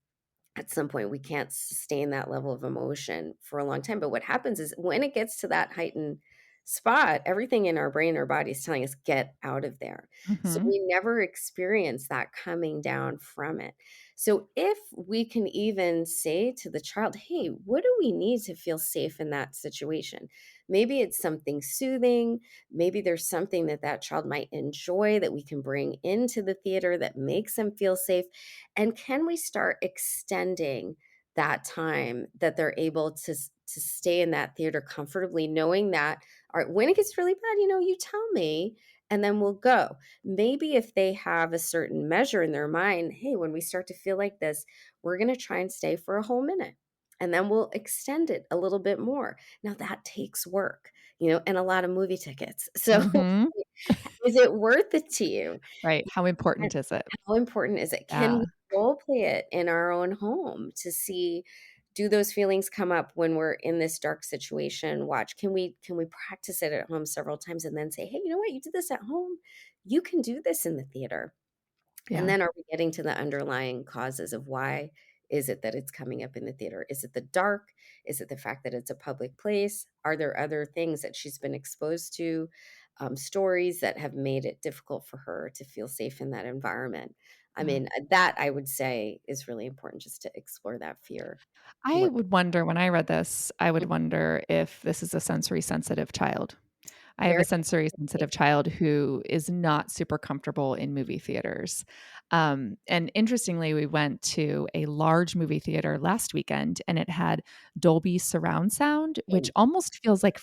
at some point. We can't sustain that level of emotion for a long time. But what happens is when it gets to that heightened spot, everything in our brain or body is telling us, get out of there. So Mhm. we never experience that coming down from it. So if we can even say to the child, hey, what do we need to feel safe in that situation? Maybe it's something soothing. Maybe there's something that that child might enjoy that we can bring into the theater that makes them feel safe. And can we start extending that time that they're able to stay in that theater comfortably, knowing that, all right, when it gets really bad, you tell me, and then we'll go. Maybe if they have a certain measure in their mind, hey, when we start to feel like this, we're going to try and stay for a whole minute. And then we'll extend it a little bit more. Now that takes work, and a lot of movie tickets. So Mhm. is it worth it to you? Right. How And important is it? how important is it? Can Yeah. we role play it in our own home to see, do those feelings come up when we're in this dark situation? Watch, can we practice it at home several times and then say, "Hey, you know what? You did this at home. You can do this in the theater." And Yeah. then are we getting to the underlying causes of why is it that it's coming up in the theater? Is it the dark? Is it the fact that it's a public place? Are there other things that she's been exposed to, stories that have made it difficult for her to feel safe in that environment? I Yeah. mean, that I would say is really important just to explore that fear I more. would wonder when I read this, I would Mhm. wonder if this is a sensory sensitive child. I have a Very sensory sensitive child who is not super comfortable in movie theaters. And interestingly, we went to a large movie theater last weekend and it had Dolby surround sound, which interesting. almost feels like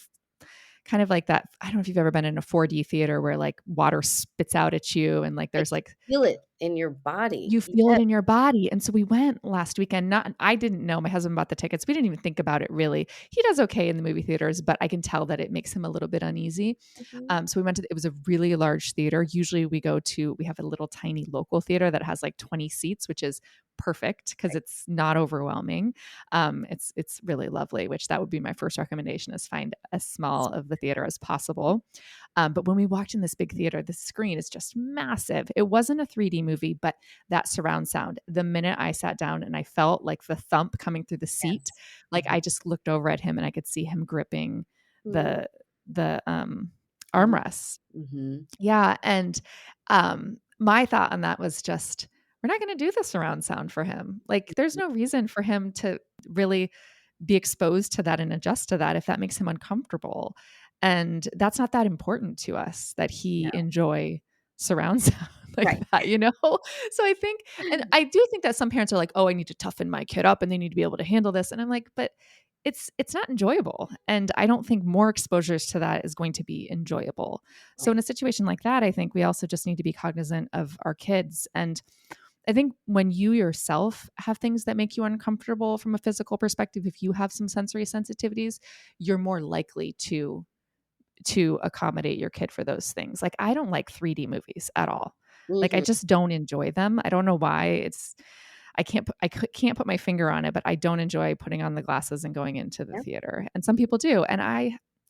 kind of like that. I don't know if you've ever been in a 4D theater where like water spits out at you and like Like, there's like feel it in your body. you feel it Yes. in your body, and so we went last weekend, not I didn't know, my husband bought the tickets, we didn't even think about it really. He does okay in the movie theaters, but I can tell that it makes him a little bit uneasy. Mhm. So we went to it was a really large theater. Usually we have a little tiny local theater that has like 20 seats, which is perfect because Right. it's not overwhelming. It's really lovely, which that would be my first recommendation is find as small of the theater as possible. But when we walked in this big theater, the screen is just massive. It wasn't a 3D movie, but that surround sound, the minute I sat down and I felt like the thump coming through the seat, Yes. like I just looked over at him and I could see him gripping Mhm. the Mhm. armrests. Mhm. Yeah, and my thought on that was just we're not going to do the surround sound for him. Like there's no reason for him to really be exposed to that and adjust to that if that makes him uncomfortable. And that's not that important to us that he No. enjoy surround sound like Right. that, you know? So I think, and I do think that some parents are like, oh, I need to toughen my kid up and they need to be able to handle this. And I'm like, but it's not enjoyable. And I don't think more exposures to that is going to be enjoyable. So in Right. a situation like that, I think we also just need to be cognizant of our kids. And I think when you yourself have things that make you uncomfortable from a physical perspective, if you have some sensory sensitivities, you're more likely to accommodate your kid for those things. Like I don't like 3D movies at all. Like I Mhm. just don't enjoy them. I don't know why. Can't put my finger on it, but I don't enjoy putting on the glasses and going into the Yep. theater. And some people do, and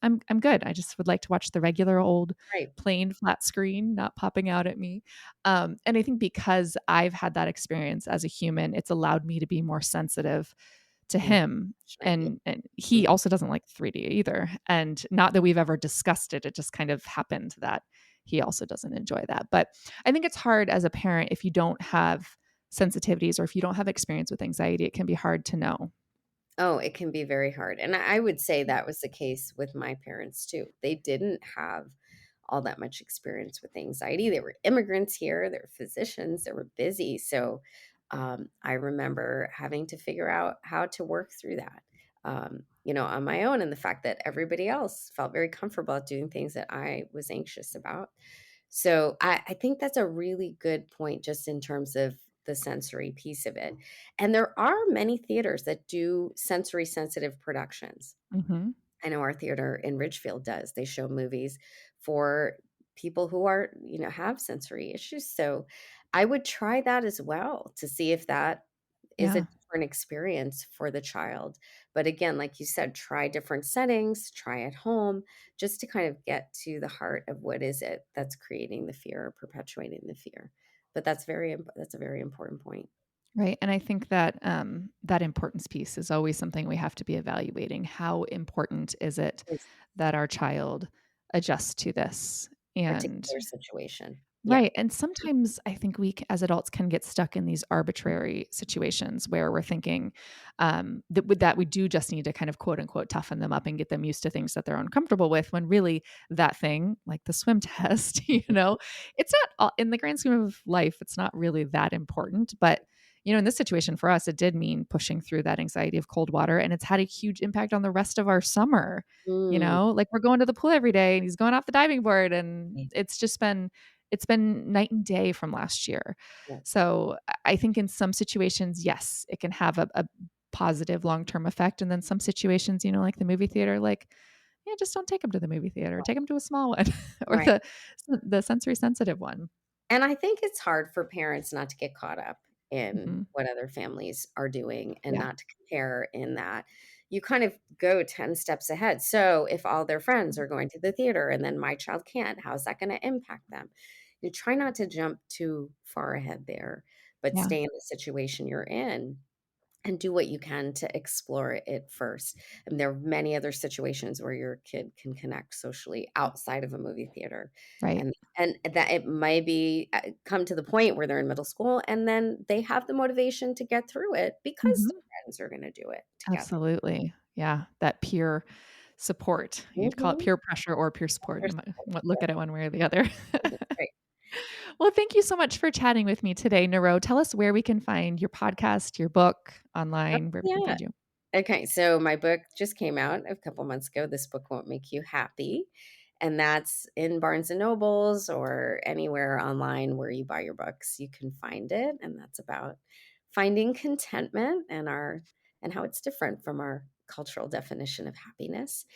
I'm good. I just would like to watch the regular old Right. plain flat screen, not popping out at me. And I think because I've had that experience as a human, it's allowed me to be more sensitive to Mm. him. Right. Yeah. And he Mhm. also doesn't like 3D either. And not that we've ever discussed it, it just kind of happened that he also doesn't enjoy that. But I think it's hard as a parent if you don't have sensitivities or if you don't have experience with anxiety, it can be hard to know. Oh, it can be very hard, and I would say that was the case with my parents too. They didn't have all that much experience with anxiety. They were immigrants here, they were physicians, they were busy, so, I remember having to figure out how to work through that. on my own, and the fact that everybody else felt very comfortable at doing things that I was anxious about. So I think that's a really good point just in terms of the sensory piece of it. And there are many theaters that do sensory sensitive productions. Hmm. I know our theater in Ridgefield does. They show movies for people who are, have sensory issues. So I would try that as well to see if that is a Yeah. different experience for the child. But again, like you said, try different settings, try at home, just to kind of get to the heart of what is it that's creating the fear or perpetuating the fear. But that's a very important point. Right. And I think that that importance piece is always something we have to be evaluating. How important is it This that our child adjusts to this? And particular situation. Yeah. right. And sometimes I think as adults can get stuck in these arbitrary situations where we're thinking that we do just need to kind of quote unquote toughen them up and get them used to things that they're uncomfortable with, when really that thing, like the swim test, it's not in the grand scheme of life, it's not really that important. But, in this situation for us, it did mean pushing through that anxiety of cold water. And it's had a huge impact on the rest of our summer. Mm, Like we're going to the pool every day and he's going off the diving board. And yeah. it's been night and day from last year. Yeah. So I think in some situations, yes, it can have a positive long-term effect. And then some situations, like the movie theater, like, yeah, just don't take them to the movie theater. Take them to a small one or Right. the sensory sensitive one. And I think it's hard for parents not to get caught up in Hmm. what other families are doing and Yeah. not to compare in that. You kind of go 10 steps ahead. So if all their friends are going to the theater and then my child can't, how's that going to impact them? You try not to jump too far ahead there, but Yeah. stay in the situation you're in and do what you can to explore it first. And there are many other situations where your kid can connect socially outside of a movie theater. Right. And that it might be come to the point where they're in middle school and then they have the motivation to get through it because Hmm. their friends are going to do it together. Absolutely. Yeah. That peer support. You'd call it Mhm. peer pressure or peer support. Look Yeah, at it one way or the other. that's right. Well, thank you so much for chatting with me today, Nero. Tell us where we can find your podcast, your book online, where we can Yeah. find you. Okay, so my book just came out a couple months ago. This book won't make you happy. And that's in Barnes and Nobles or anywhere online where you buy your books. You can find it. And that's about finding contentment and how it's different from our cultural definition of happiness.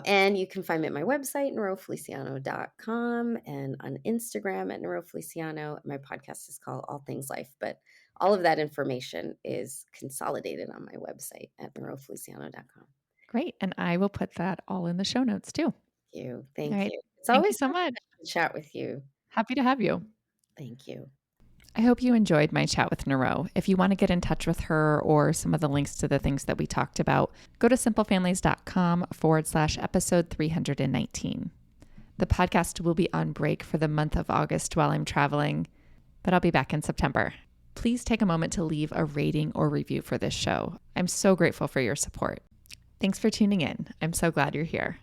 And you can find me at my website, neurofeliciano.com, and on Instagram at neurofeliciano. My podcast is called All Things Life, but all of that information is consolidated on my website at neurofeliciano.com. Great. And I will put that all in the show notes too. Thank you. All Thank right. you. It's Thank you always so so much. fun to chat with you. Happy to have you. Thank you. I hope you enjoyed my chat with Nero. If you want to get in touch with her or some of the links to the things that we talked about, go to simplefamilies.com/episode 319. The podcast will be on break for the month of August while I'm traveling, but I'll be back in September. Please take a moment to leave a rating or review for this show. I'm so grateful for your support. Thanks for tuning in. I'm so glad you're here.